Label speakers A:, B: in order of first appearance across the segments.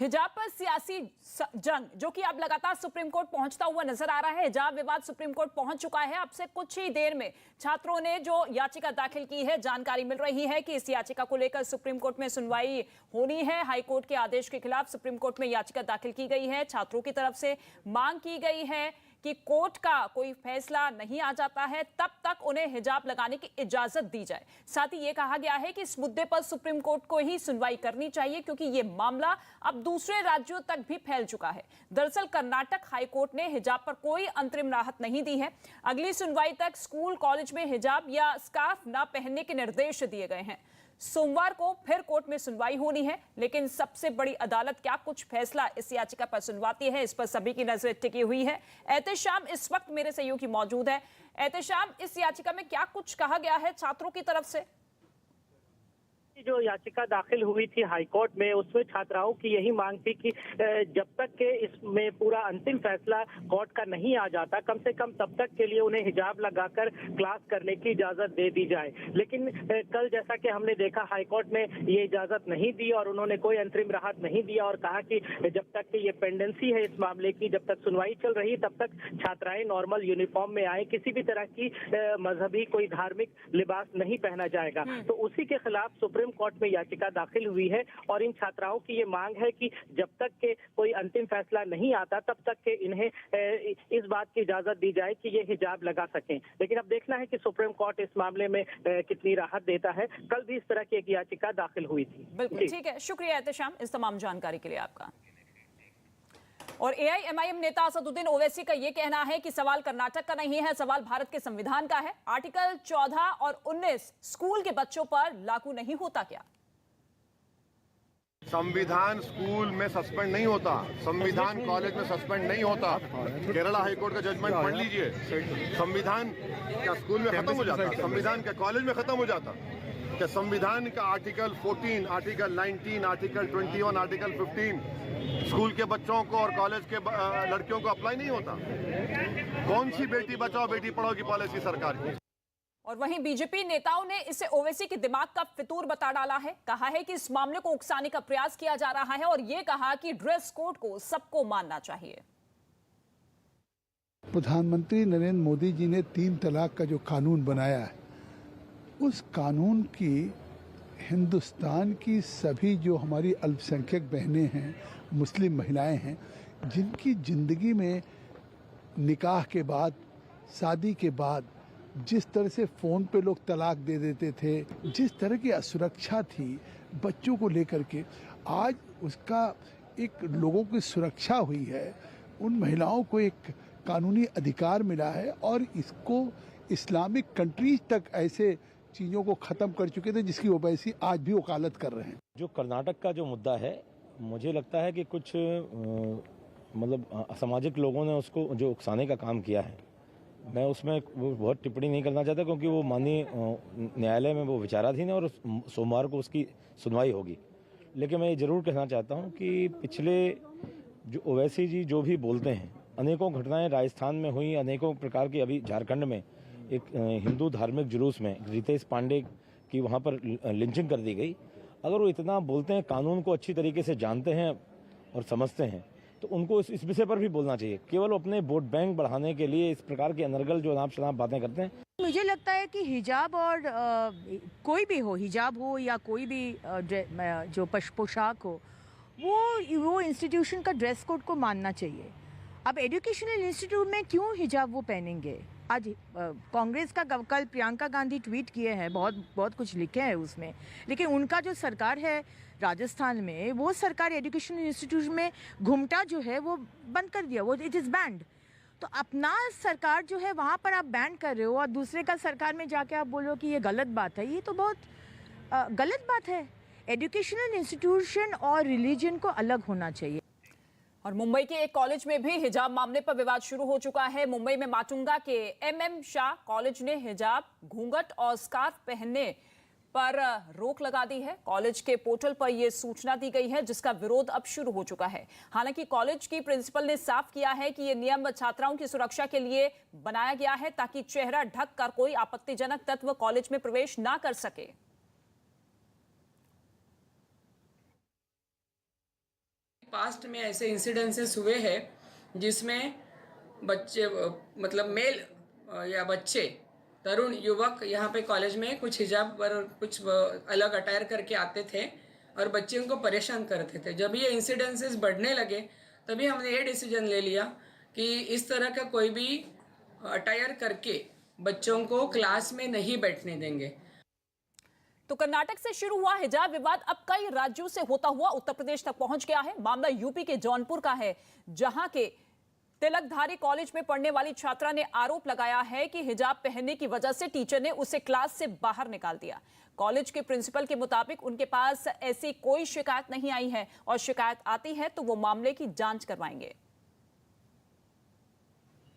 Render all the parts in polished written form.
A: हिजाब पर सियासी जंग जो कि अब लगातार सुप्रीम कोर्ट पहुंचता हुआ नजर आ रहा है। हिजाब विवाद सुप्रीम कोर्ट पहुंच चुका है। अब से कुछ ही देर में छात्रों ने जो याचिका दाखिल की है, जानकारी मिल रही है कि इस याचिका को लेकर सुप्रीम कोर्ट में सुनवाई होनी है। हाईकोर्ट के आदेश के खिलाफ सुप्रीम कोर्ट में याचिका दाखिल की गई है। छात्रों की तरफ से मांग की गई है कि कोर्ट का कोई फैसला नहीं आ जाता है तब तक उन्हें हिजाब लगाने की इजाजत दी जाए। साथ ही यह कहा गया है कि इस मुद्दे पर सुप्रीम कोर्ट को ही सुनवाई करनी चाहिए क्योंकि यह मामला अब दूसरे राज्यों तक भी फैल चुका है। दरअसल कर्नाटक हाईकोर्ट ने हिजाब पर कोई अंतरिम राहत नहीं दी है। अगली सुनवाई तक स्कूल कॉलेज में हिजाब या स्कार्फ न पहनने के निर्देश दिए गए हैं। सोमवार को फिर कोर्ट में सुनवाई होनी है, लेकिन सबसे बड़ी अदालत क्या कुछ फैसला इस याचिका पर सुनवाती है, इस पर सभी की नजर टिकी हुई है। एहतेशाम इस वक्त मेरे सहयोगी मौजूद है। एहतेशाम, इस याचिका में क्या कुछ कहा गया है छात्रों की तरफ से?
B: जो याचिका दाखिल हुई थी हाईकोर्ट में, उसमें छात्राओं की यही मांग थी कि जब तक के इसमें पूरा अंतिम फैसला कोर्ट का नहीं आ जाता, कम से कम तब तक के लिए उन्हें हिजाब लगाकर क्लास करने की इजाजत दे दी जाए। लेकिन कल जैसा कि हमने देखा, हाईकोर्ट ने ये इजाजत नहीं दी और उन्होंने कोई अंतरिम राहत नहीं दिया और कहा कि जब तक कि ये पेंडेंसी है इस मामले की, जब तक सुनवाई चल रही तब तक छात्राएं नॉर्मल यूनिफॉर्म में आए, किसी भी तरह की मजहबी कोई धार्मिक लिबास नहीं पहना जाएगा। तो उसी के खिलाफ सुप्रीम कोर्ट में याचिका दाखिल हुई है और इन छात्राओं की ये मांग है कि जब तक के कोई अंतिम फैसला नहीं आता तब तक के इन्हें इस बात की इजाजत दी जाए कि ये हिजाब लगा सकें। लेकिन अब देखना है कि सुप्रीम कोर्ट इस मामले में कितनी राहत देता है। कल भी इस तरह की एक याचिका दाखिल हुई थी।
A: बिल्कुल ठीक है, शुक्रिया एहतेशाम इस तमाम जानकारी के लिए आपका। और एआईएमआईएम नेता असदुद्दीन ओवैसी का यह कहना है कि सवाल कर्नाटक का नहीं है, सवाल भारत के संविधान का है। आर्टिकल 14 और 19 स्कूल के बच्चों पर लागू नहीं होता क्या?
C: संविधान स्कूल में सस्पेंड नहीं होता, संविधान कॉलेज में सस्पेंड नहीं होता। केरला हाईकोर्ट का जजमेंट पढ़ लीजिए। संविधान क्या स्कूल में खत्म हो जाता, संविधान क्या कॉलेज में खत्म हो जाता? क्या संविधान का article 14, article 19, article 21, article 15 school के बच्चों को और कॉलेज के लड़कियों को अप्लाई नहीं होता? कौन सी बेटी बचाओ बेटी पढ़ाओ की पॉलिसी सरकार की?
A: और वहीं बीजेपी नेताओं ने इसे ओवैसी के दिमाग का फितूर बता डाला है। कहा है कि इस मामले को उकसाने का प्रयास किया जा रहा है और यह कहा कि ड्रेस कोड को सबको मानना चाहिए।
D: प्रधानमंत्री नरेंद्र मोदी जी ने 3 तलाक का जो कानून बनाया है, उस कानून की हिंदुस्तान की सभी जो हमारी अल्पसंख्यक बहनें हैं, मुस्लिम महिलाएं हैं, जिनकी जिंदगी में निकाह के बाद, शादी के बाद जिस तरह से फ़ोन पे लोग तलाक दे देते थे, जिस तरह की असुरक्षा थी बच्चों को लेकर के, आज उसका एक लोगों की सुरक्षा हुई है। उन महिलाओं को एक कानूनी अधिकार मिला है और इसको इस्लामिक कंट्रीज तक ऐसे चीज़ों को ख़त्म कर चुके थे जिसकी ओवैसी आज भी वकालत कर रहे हैं। जो
E: कर्नाटक का जो मुद्दा है, मुझे लगता है कि कुछ मतलब असामाजिक लोगों ने उसको जो उकसाने का काम किया है, मैं उसमें वो बहुत टिप्पणी नहीं करना चाहता क्योंकि वो माननीय न्यायालय में वो विचाराधीन है और सोमवार को उसकी सुनवाई होगी। लेकिन मैं ये जरूर कहना चाहता हूँ कि पिछले जो ओवैसी जी जो भी बोलते हैं, अनेकों घटनाएं राजस्थान में हुई, अनेकों प्रकार की, अभी झारखंड में एक हिंदू धार्मिक जुलूस में रितेश पांडे की वहाँ पर लिंचिंग कर दी गई। अगर वो इतना बोलते हैं, कानून को अच्छी तरीके से जानते हैं और समझते हैं, तो उनको इस विषय पर भी बोलना चाहिए। केवल अपने वोट बैंक बढ़ाने के लिए इस प्रकार की अनर्गल जो अनाप शनाप बातें करते हैं।
F: मुझे लगता है कि हिजाब और कोई भी हो, हिजाब हो या कोई भी जो पोशाक हो, वो इंस्टीट्यूशन का ड्रेस कोड को मानना चाहिए। अब एजुकेशनल इंस्टीट्यूट में क्यों हिजाब वो पहनेंगे? आज कांग्रेस का कल प्रियंका गांधी ट्वीट किए हैं, बहुत कुछ लिखे हैं उसमें, लेकिन उनका जो सरकार है राजस्थान में, वो सरकार एजुकेशनल इंस्टीट्यूशन में घुमटा जो है वो बंद कर दिया, वो इट इज़ बैंड। तो अपना सरकार जो है वहाँ पर आप बैन कर रहे हो और दूसरे का सरकार में जाके आप बोल रहे हो कि ये गलत बात है। ये तो बहुत गलत बात है। एजुकेशनल इंस्टीट्यूशन और रिलीजन को अलग होना चाहिए।
A: और मुंबई के एक कॉलेज में भी हिजाब मामले पर विवाद शुरू हो चुका है। मुंबई में माटुंगा के एमएम शाह कॉलेज ने हिजाब, घूंघट और स्कार्फ पहनने पर रोक लगा दी है। कॉलेज के पोर्टल पर यह सूचना दी गई है जिसका विरोध अब शुरू हो चुका है। हालांकि कॉलेज की प्रिंसिपल ने साफ किया है कि यह नियम छात्राओं की सुरक्षा के लिए बनाया गया है ताकि चेहरा ढक कर कोई आपत्तिजनक तत्व कॉलेज में प्रवेश ना कर सके।
G: पास्ट में ऐसे इंसिडेंसेस हुए हैं जिसमें बच्चे मतलब मेल या बच्चे तरुण युवक यहाँ पे कॉलेज में कुछ हिजाब पर कुछ अलग अटायर करके आते थे और बच्चे उनको परेशान करते थे। जब ये इंसिडेंसेस बढ़ने लगे तभी हमने ये डिसीजन ले लिया कि इस तरह का कोई भी अटायर करके बच्चों को क्लास में नहीं बैठने देंगे।
A: तो कर्नाटक से शुरू हुआ हिजाब विवाद अब कई राज्यों से होता हुआ उत्तर प्रदेश तक पहुंच गया है। मामला यूपी के जौनपुर का है, जहां के तिलकधारी कॉलेज में पढ़ने वाली छात्रा ने आरोप लगाया है कि हिजाब पहनने की वजह से टीचर ने उसे क्लास से बाहर निकाल दिया। कॉलेज के प्रिंसिपल के मुताबिक उनके पास ऐसी कोई शिकायत नहीं आई है और शिकायत आती है तो वो मामले की जांच करवाएंगे।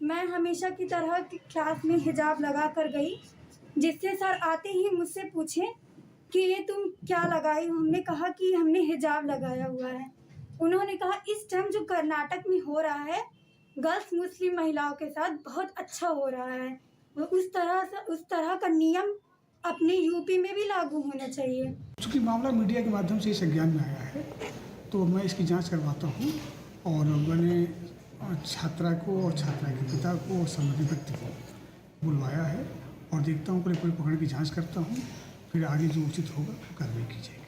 H: मैं हमेशा की तरह क्लास में हिजाब लगा कर गई, जिससे सर आते ही मुझसे पूछे कि ये तुम क्या लगाई हो। हमने कहा कि हमने हिजाब लगाया हुआ है। उन्होंने कहा इस टाइम जो कर्नाटक में हो रहा है गर्ल्स मुस्लिम महिलाओं के साथ बहुत अच्छा हो रहा है, उस तरह का नियम अपने यूपी में भी लागू होना चाहिए।
I: चूँकि मामला मीडिया के माध्यम से संज्ञान में आया है तो मैं इसकी जांच करवाता हूँ और मैंने छात्रा को और छात्रा के पिता को और संबंधित व्यक्ति को बुलवाया है और देखता हूँ पूरे प्रकरण की जांच करता हूँ, फिर आगे जो उचित होगा कार्रवाई की जाएगी।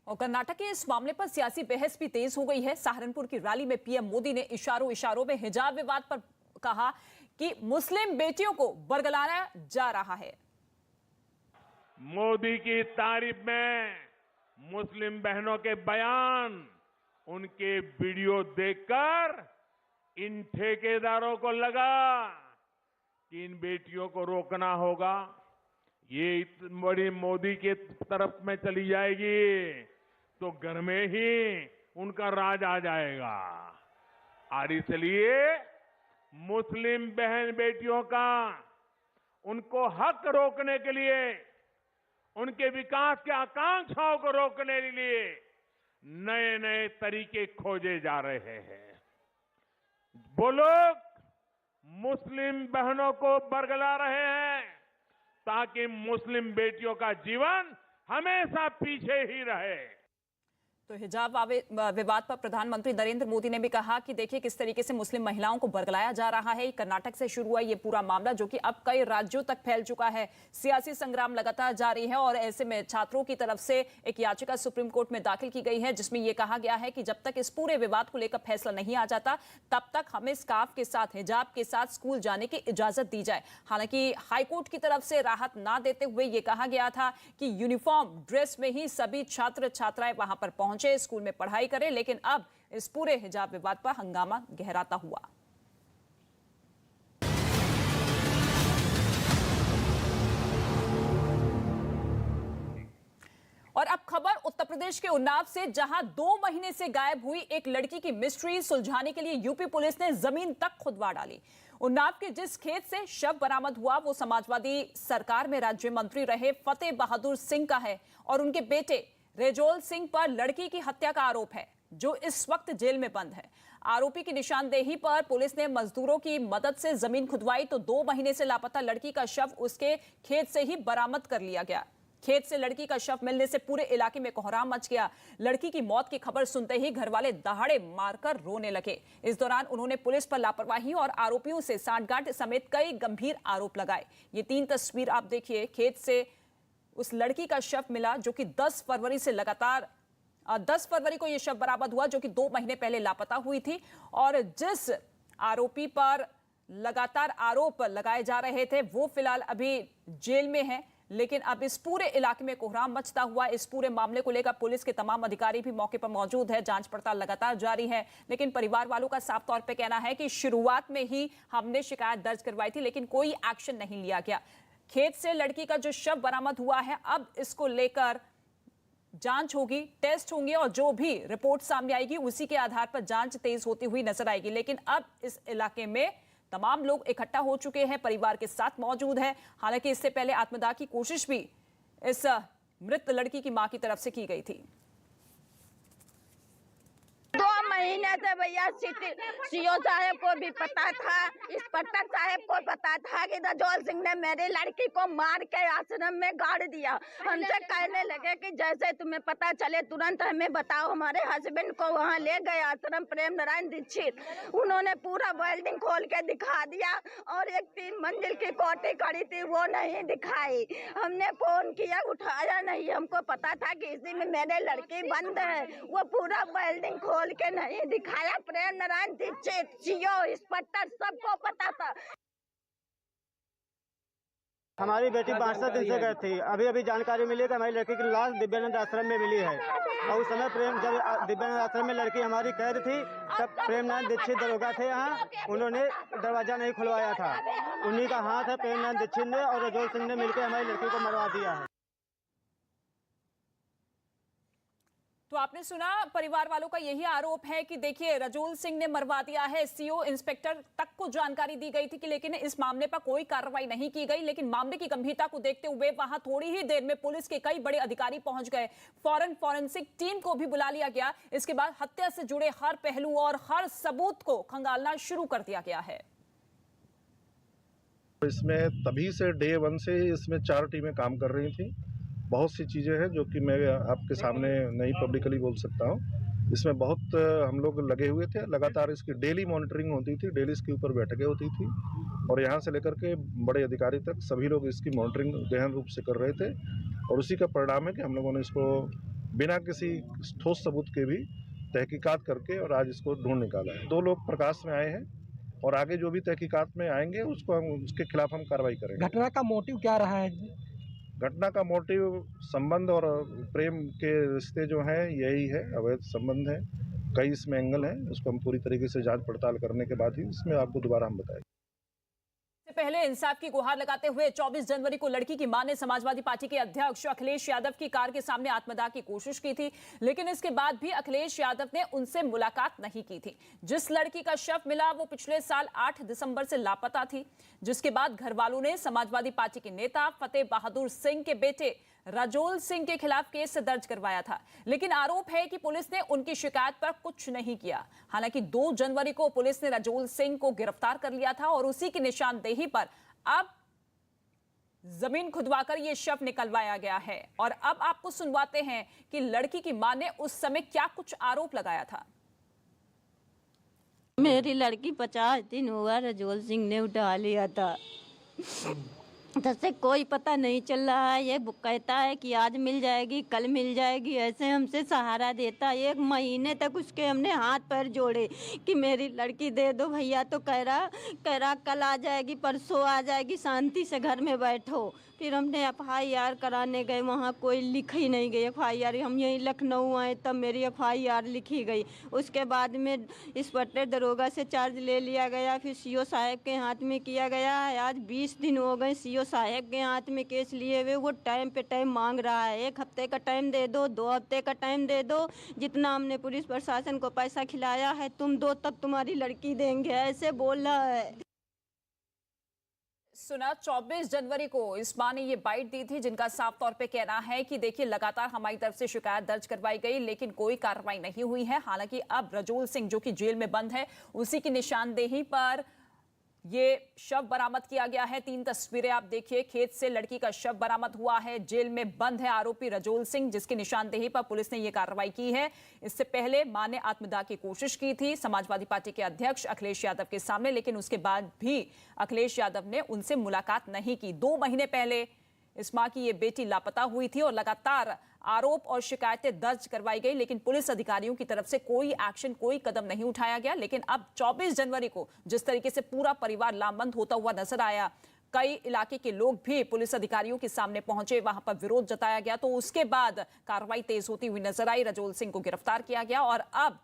A: और कर्नाटक के इस मामले पर सियासी बहस भी तेज हो गई है। सहारनपुर की रैली में पीएम मोदी ने इशारों में हिजाब विवाद पर कहा कि मुस्लिम बेटियों को बरगलाया जा रहा है।
J: मोदी की तारीफ में मुस्लिम बहनों के बयान, उनके वीडियो देखकर इन ठेकेदारों को लगा कि इन बेटियों को रोकना होगा, ये इतनी बड़ी मोदी के तरफ में चली जाएगी तो घर में ही उनका राज आ जाएगा। और इसलिए मुस्लिम बहन बेटियों का उनको हक रोकने के लिए, उनके विकास की आकांक्षाओं को रोकने के लिए नए नए तरीके खोजे जा रहे हैं। वो लोग मुस्लिम बहनों को बरगला रहे हैं ताकि मुस्लिम बेटियों का जीवन हमेशा पीछे ही रहे।
A: तो हिजाब विवाद पर प्रधानमंत्री नरेंद्र मोदी ने भी कहा कि देखिए किस तरीके से मुस्लिम महिलाओं को बरगलाया जा रहा है। कर्नाटक से शुरू हुआ ये पूरा मामला जो कि अब कई राज्यों तक फैल चुका है। सियासी संग्राम लगातार जारी है और ऐसे में छात्रों की तरफ से एक याचिका सुप्रीम कोर्ट में दाखिल की गई है, जिसमें यह कहा गया है कि जब तक इस पूरे विवाद को लेकर फैसला नहीं आ जाता तब तक हमें स्कार्फ के साथ, हिजाब के साथ स्कूल जाने की इजाजत दी जाए। हालांकि हाईकोर्ट की तरफ से राहत ना देते हुए यह कहा गया था कि यूनिफॉर्म ड्रेस में ही सभी छात्र छात्राएं वहां पर पहुंचे, स्कूल में पढ़ाई करें। लेकिन अब इस पूरे हिजाब विवाद पर हंगामा गहराता हुआ। और अब खबर उत्तर प्रदेश के उन्नाव से, जहां 2 महीने से गायब हुई एक लड़की की मिस्ट्री सुलझाने के लिए यूपी पुलिस ने जमीन तक खुदवा डाली। उन्नाव के जिस खेत से शव बरामद हुआ वो समाजवादी सरकार में राज्य मंत्री रहे फतेह बहादुर सिंह का है और उनके बेटे रेजोल सिंह पर लड़की की हत्या का आरोप है, जो इस वक्त जेल में बंद है। आरोपी की निशानदेही पर पुलिस ने मजदूरों की मदद से जमीन खुदवाई तो 2 महीने से लापता लड़की का शव उसके खेत से ही बरामद कर लिया गया। खेत से लड़की का शव मिलने से पूरे इलाके में कोहराम मच गया। लड़की की मौत की खबर सुनते ही घरवाले दहाड़े मारकर रोने लगे। इस दौरान उन्होंने पुलिस पर लापरवाही और आरोपियों से सांठगांठ समेत कई गंभीर आरोप लगाए। ये 3 तस्वीर आप देखिए। खेत से उस लड़की का शव मिला जो कि 10 फरवरी से लगातार 10 फरवरी को यह शव बरामद हुआ, जो कि 2 महीने पहले लापता हुई थी। और जिस आरोपी पर लगातार आरोप लगाए जा रहे थे वो फिलहाल अभी जेल में है। लेकिन अब इस पूरे इलाके में कोहराम मचता हुआ इस पूरे मामले को लेकर पुलिस के तमाम अधिकारी भी मौके पर मौजूद है। जांच पड़ताल लगातार जारी है। लेकिन परिवार वालों का साफ तौर पे कहना है कि शुरुआत में ही हमने शिकायत दर्ज करवाई थी, लेकिन कोई एक्शन नहीं लिया गया। खेत से लड़की का जो शव बरामद हुआ है, अब इसको लेकर जांच होगी, टेस्ट होंगे और जो भी रिपोर्ट सामने आएगी उसी के आधार पर जांच तेज होती हुई नजर आएगी। लेकिन अब इस इलाके में तमाम लोग इकट्ठा हो चुके हैं, परिवार के साथ मौजूद है। हालांकि इससे पहले आत्मदाह की कोशिश भी इस मृत लड़की की मां की तरफ से की गई थी।
H: 2 महीने
K: थे भैया, सीओ साहब को भी पता था, इंस्पेक्टर साहब को पता था कि रजौल सिंह ने मेरी लड़की को मार के आश्रम में गाड़ दिया। हमसे कहने लगे कि जैसे तुम्हें पता चले तुरंत हमें बताओ। हमारे हस्बैंड को वहाँ ले गए आश्रम प्रेम नारायण दीक्षित, उन्होंने पूरा वेल्डिंग खोल के दिखा दिया और एक 3 मंजिल की कोठी खड़ी थी वो नहीं दिखाई। हमने फोन किया, उठाया नहीं। हमको पता था कि इसी में मेरे लड़की बंद है, वो पूरा वेल्डिंग खोल के नहीं दिखाया। प्रेम नारायण दीक्षित, सीओ, इंस्पेक्टर, सबको पता था।
L: हमारी बेटी 5 दिन से गई थी। अभी जानकारी मिली कि हमारी लड़की की लाश दिव्यानंद आश्रम में मिली है और उस समय जब दिव्यानंद आश्रम में लड़की हमारी कैद थी तब प्रेम नारायण दीक्षित दरोगा थे यहाँ, उन्होंने दरवाजा नहीं खुलवाया था। उन्हीं का हाथ है प्रेम नारायण दीक्षित ने और रजौल सिंह ने मिलकर हमारी लड़की को मरवा दिया है।
A: तो आपने सुना, परिवार वालों का यही आरोप है कि देखिए रजौल सिंह ने मरवा दिया है। सीओ, इंस्पेक्टर तक को जानकारी दी गई थी कि लेकिन इस मामले पर कोई कार्रवाई नहीं की गई। लेकिन मामले की गंभीरता को देखते हुए वहां थोड़ी ही देर में पुलिस के कई बड़े अधिकारी पहुंच गए। फॉरेंसिक टीम को भी बुला लिया गया। इसके बाद हत्या से जुड़े हर पहलू और हर सबूत को खंगालना शुरू कर दिया गया है।
M: इसमें तभी से डे 1 से इसमें 4 टीमें काम कर रही थी। बहुत सी चीज़ें हैं जो कि मैं आपके सामने नहीं पब्लिकली बोल सकता हूँ। इसमें बहुत हम लोग लगे हुए थे, लगातार इसकी डेली मॉनिटरिंग होती थी, डेली इसके ऊपर बैठकें होती थी और यहाँ से लेकर के बड़े अधिकारी तक सभी लोग इसकी मॉनिटरिंग गहन रूप से कर रहे थे और उसी का परिणाम है कि हम लोगों ने इसको बिना किसी ठोस सबूत के भी तहकीकात करके और आज इसको ढूंढ निकाला है। 2 लोग प्रकाश में आए हैं और आगे जो भी तहकीकात में आएंगे उसके खिलाफ हम कार्रवाई करेंगे।
L: घटना का मोटिव क्या रहा है?
M: घटना का मोटिव संबंध और प्रेम के रिश्ते जो हैं यही है, अवैध संबंध है। कई इसमें एंगल हैं, उसको हम पूरी तरीके से जांच पड़ताल करने के बाद ही इसमें आपको दोबारा हम बताएंगे।
A: पहले इंसाफ की गुहार लगाते हुए 24 जनवरी को लड़की की मां ने समाजवादी पार्टी के अध्यक्ष अखिलेश यादव की कार के सामने आत्मदाह की कोशिश की थी, लेकिन इसके बाद भी अखिलेश यादव ने उनसे मुलाकात नहीं की थी। जिस लड़की का शव मिला वो पिछले साल 8 दिसंबर से लापता थी, जिसके बाद घर वालों ने समाजवादी पार्टी के नेता फतेह बहादुर सिंह के बेटे रजौल सिंह के खिलाफ केस दर्ज करवाया था। लेकिन आरोप है कि पुलिस ने उनकी शिकायत पर कुछ नहीं किया। हालांकि 2 जनवरी को पुलिस ने रजौल सिंह को गिरफ्तार कर लिया था और उसी की निशानदेही पर अब जमीन खुदवाकर ये शव निकलवाया गया है। और अब आपको सुनवाते हैं कि लड़की की मां ने उस समय क्या कुछ आरोप लगाया था।
K: मेरी लड़की 50 दिन हुआ रजौल सिंह ने उठा लिया था, से कोई पता नहीं चल रहा है। ये कहता है कि आज मिल जाएगी, कल मिल जाएगी, ऐसे हमसे सहारा देता है। 1 महीने तक उसके हमने हाथ पैर जोड़े कि मेरी लड़की दे दो भैया, तो कह रहा कल आ जाएगी, परसों आ जाएगी, शांति से घर में बैठो। फिर हमने FIR कराने गए, वहाँ कोई लिख ही नहीं गई FIR। हम यहीं लखनऊ आए तब मेरी FIR लिखी गई। उसके बाद में इंस्पेक्टर दरोगा से चार्ज ले लिया गया, फिर CO साहब के हाथ में किया गया है। आज 20 दिन हो गए CO साहब के हाथ में केस लिए हुए। वो टाइम पे टाइम मांग रहा है, 1 हफ्ते का टाइम दे दो, 2 हफ्ते का टाइम दे दो। जितना हमने पुलिस प्रशासन को पैसा खिलाया है तुम दो, तब तुम्हारी लड़की देंगे, ऐसे बोल रहा है।
A: सुना, 24 जनवरी को इस मां ने ये बाइट दी थी, जिनका साफ तौर पे कहना है कि देखिए लगातार हमारी तरफ से शिकायत दर्ज करवाई गई लेकिन कोई कार्रवाई नहीं हुई है। हालांकि अब रजौल सिंह जो कि जेल में बंद है, उसी की निशानदेही पर ये शव बरामद किया गया है। 3 तस्वीरें आप देखिए, खेत से लड़की का शव बरामद हुआ है। जेल में बंद है आरोपी रजौल सिंह, जिसकी निशानदेही पर पुलिस ने ये कार्रवाई की है। इससे पहले मां ने आत्मदाह की कोशिश की थी समाजवादी पार्टी के अध्यक्ष अखिलेश यादव के सामने, लेकिन उसके बाद भी अखिलेश यादव ने उनसे मुलाकात नहीं की। 2 महीने पहले इस मां की ये बेटी लापता हुई थी और लगातार आरोप और शिकायतें दर्ज करवाई गई, लेकिन पुलिस अधिकारियों की तरफ से कोई एक्शन, कोई कदम नहीं उठाया गया। लेकिन अब 24 जनवरी को जिस तरीके से पूरा परिवार लामबंद होता हुआ नजर आया, कई इलाके के लोग भी पुलिस अधिकारियों के सामने पहुंचे, वहां पर विरोध जताया गया, तो उसके बाद कार्रवाई तेज होती हुई नजर आई। रजौल सिंह को गिरफ्तार किया गया और अब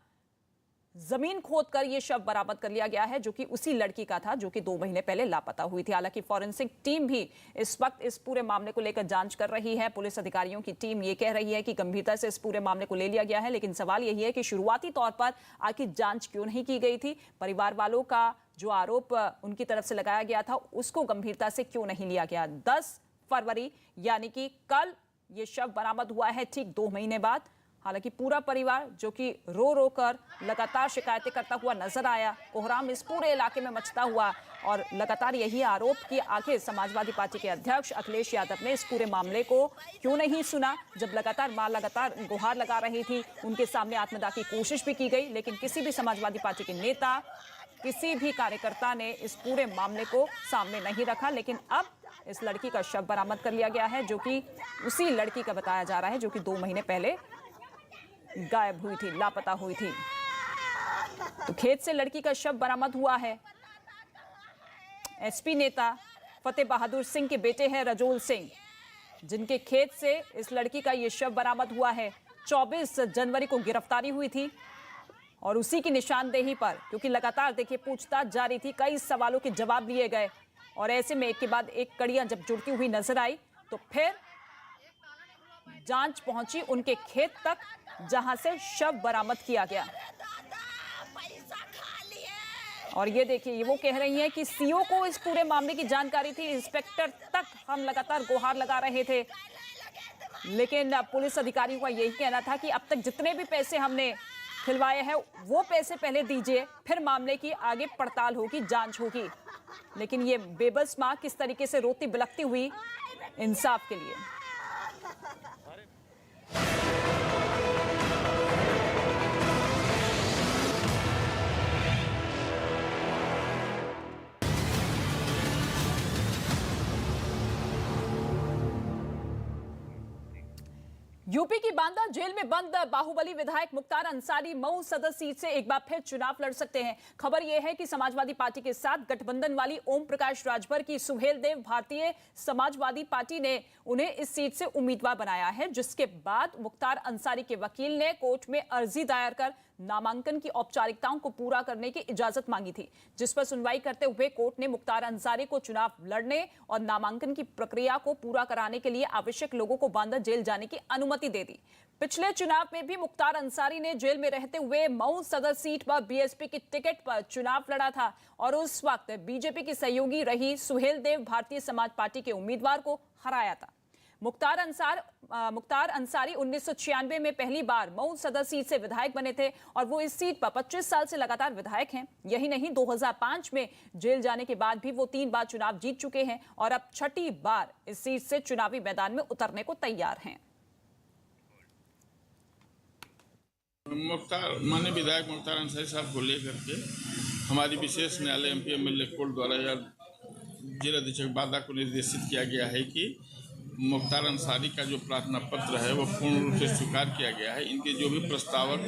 A: जमीन खोदकर यह शव बरामद कर लिया गया है, जो कि उसी लड़की का था जो कि 2 महीने पहले लापता हुई थी। हालांकि फॉरेंसिक टीम भी इस वक्त इस पूरे मामले को लेकर जांच कर रही है। पुलिस अधिकारियों की टीम ये कह रही है कि गंभीरता से इस पूरे मामले को ले लिया गया है, लेकिन सवाल यही है कि शुरुआती तौर पर आखिर जांच क्यों नहीं की गई थी। परिवार वालों का जो आरोप उनकी तरफ से लगाया गया था, उसको गंभीरता से क्यों नहीं लिया गया। 10 फरवरी यानी कि कल ये शव बरामद हुआ है, ठीक 2 महीने बाद। हालांकि पूरा परिवार जो कि रो रो कर लगातार शिकायतें करता हुआ नजर आया। कोहराम इस पूरे इलाके में मचता हुआ और लगातार यही आरोप कि आखिर समाजवादी पार्टी के अध्यक्ष अखिलेश यादव ने इस पूरे मामले को क्यों नहीं सुना। जब लगातार गुहार लगा रही थी, उनके सामने आत्मदाह की कोशिश भी की गई, लेकिन किसी भी समाजवादी पार्टी के नेता, किसी भी कार्यकर्ता ने इस पूरे मामले को सामने नहीं रखा। लेकिन अब इस लड़की का शव बरामद कर लिया गया है, जो कि उसी लड़की का बताया जा रहा है जो कि 2 महीने पहले गायब हुई थी, लापता हुई थी। तो खेत से लड़की का शव बरामद हुआ है। एसपी नेता फतेह बहादुर सिंह के बेटे हैं रजोल सिंह, जिनके खेत से इस लड़की का ये शव बरामद हुआ है। 24 जनवरी को गिरफ्तारी हुई थी और उसी की निशानदेही पर, क्योंकि लगातार देखिए पूछताछ जारी थी, कई सवालों के जवाब लिए गए और ऐसे में एक के बाद एक कड़ियां जब जुड़ती हुई नजर आई तो फिर जांच पहुंची उनके खेत तक, जहां से शव बरामद किया गया। और ये देखिए, वो कह रही हैं कि सीओ को इस पूरे मामले की जानकारी थी, इंस्पेक्टर तक हम लगातार गुहार लगा रहे थे, लेकिन पुलिस अधिकारियों का यही कहना था कि अब तक जितने भी पैसे हमने खिलवाए हैं वो पैसे पहले दीजिए, फिर मामले की आगे पड़ताल होगी, जांच होगी। लेकिन ये बेबस मां किस तरीके से रोती बिलखती हुई इंसाफ के लिए। यूपी की बांदा जेल में बंद बाहुबली विधायक मुख्तार अंसारी मऊ सदर सीट से एक बार फिर चुनाव लड़ सकते हैं। खबर यह है कि समाजवादी पार्टी के साथ गठबंधन वाली ओम प्रकाश राजभर की सुहेलदेव भारतीय समाजवादी पार्टी ने उन्हें इस सीट से उम्मीदवार बनाया है, जिसके बाद मुख्तार अंसारी के वकील ने कोर्ट में अर्जी दायर कर नामांकन की औपचारिकताओं को पूरा करने की इजाजत मांगी थी, जिस पर सुनवाई करते हुए कोर्ट ने मुख्तार अंसारी को चुनाव लड़ने और नामांकन की प्रक्रिया को पूरा कराने के लिए आवश्यक लोगों को बांदा जेल जाने की अनुमति दे दी। पिछले चुनाव में भी मुख्तार अंसारी ने जेल में रहते हुए मऊ सदर सीट पर बीएसपी की टिकट पर चुनाव लड़ा था और उस वक्त बीजेपी की सहयोगी रही सुहेलदेव भारतीय समाज पार्टी के उम्मीदवार को हराया था। मुख्तार अंसारी 1996 में पहली बार मऊ सदर सीट से विधायक बने थे और वो इस सीट पर 25 साल से लगातार विधायक हैं। यही नहीं, 2005 में जेल जाने के बाद भी वो 3 बार चुनाव जीत चुके हैं और अब 6ठी बार इस सीट से चुनावी मैदान में उतरने को तैयार हैं।
N: माननीय विधायक मुख्तार अंसारी साहब को लेकर के हमारी विशेष न्यायालय एमपी एमएलए कोर्ट द्वारा जेल अधीक्षक बांदा को निर्देशित किया गया है कि मुख्तार अंसारी का जो प्रार्थना पत्र है वो पूर्ण रूप से स्वीकार किया गया है। इनके जो भी प्रस्तावक,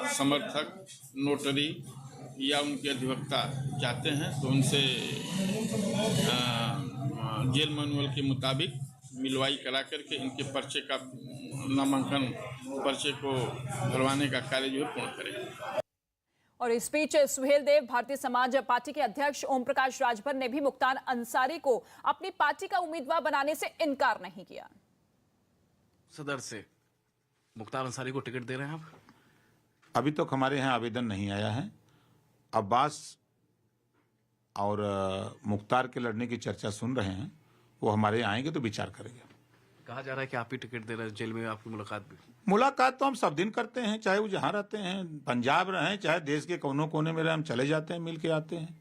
N: समर्थक, नोटरी या उनके अधिवक्ता चाहते हैं तो उनसे जेल मैनुअल के मुताबिक मिलवाई करा करके इनके पर्चे का नामांकन पर्चे को भरवाने का कार्य जो है पूर्ण करेंगे।
A: और इस बीच सुहेलदेव भारतीय समाज पार्टी के अध्यक्ष ओम प्रकाश राजभर ने भी मुख्तार अंसारी को अपनी पार्टी का उम्मीदवार बनाने से इनकार नहीं किया।
O: सदर से मुख्तार अंसारी को टिकट दे रहे हैं आप?
P: अभी तक हमारे यहाँ आवेदन नहीं आया है। अब्बास और मुख्तार के लड़ने की चर्चा सुन रहे हैं, वो हमारे यहाँ आएंगे तो विचार करेंगे।
O: कहा जा रहा है कि आप ही टिकट दे रहे हैं, जेल में आपकी
P: मुलाकात तो हम सब दिन करते हैं, चाहे वो जहाँ रहते हैं, पंजाब रहें चाहे देश के कोनों कोने में रहे, हम चले जाते हैं, मिल के आते हैं,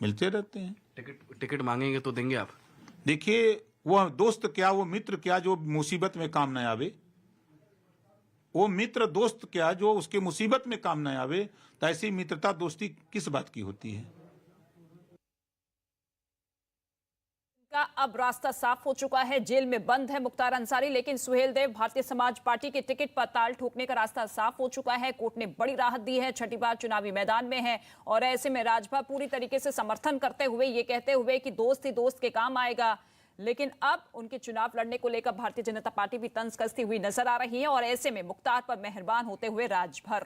P: मिलते रहते हैं।
O: टिकट मांगेंगे तो देंगे आप?
P: देखिए, वो दोस्त क्या, वो मित्र क्या जो मुसीबत में काम न आवे, वो मित्र दोस्त क्या जो उसके मुसीबत में काम न आवे, तो ऐसी मित्रता दोस्ती किस बात की होती है।
A: का अब रास्ता साफ हो चुका है। जेल में बंद है मुख्तार अंसारी, लेकिन सुहेलदेव भारतीय समाज पार्टी के टिकट पर ताल ठोकने का रास्ता साफ हो चुका है। कोर्ट ने बड़ी राहत दी है, 6ठी बार चुनावी मैदान में है और ऐसे में राजभर पूरी तरीके से समर्थन करते हुए ये कहते हुए कि दोस्त ही दोस्त के काम आएगा। लेकिन अब उनके चुनाव लड़ने को लेकर भारतीय जनता पार्टी भी तंज कसती हुई नजर आ रही है और ऐसे में मुख्तार पर मेहरबान होते हुए राजभर।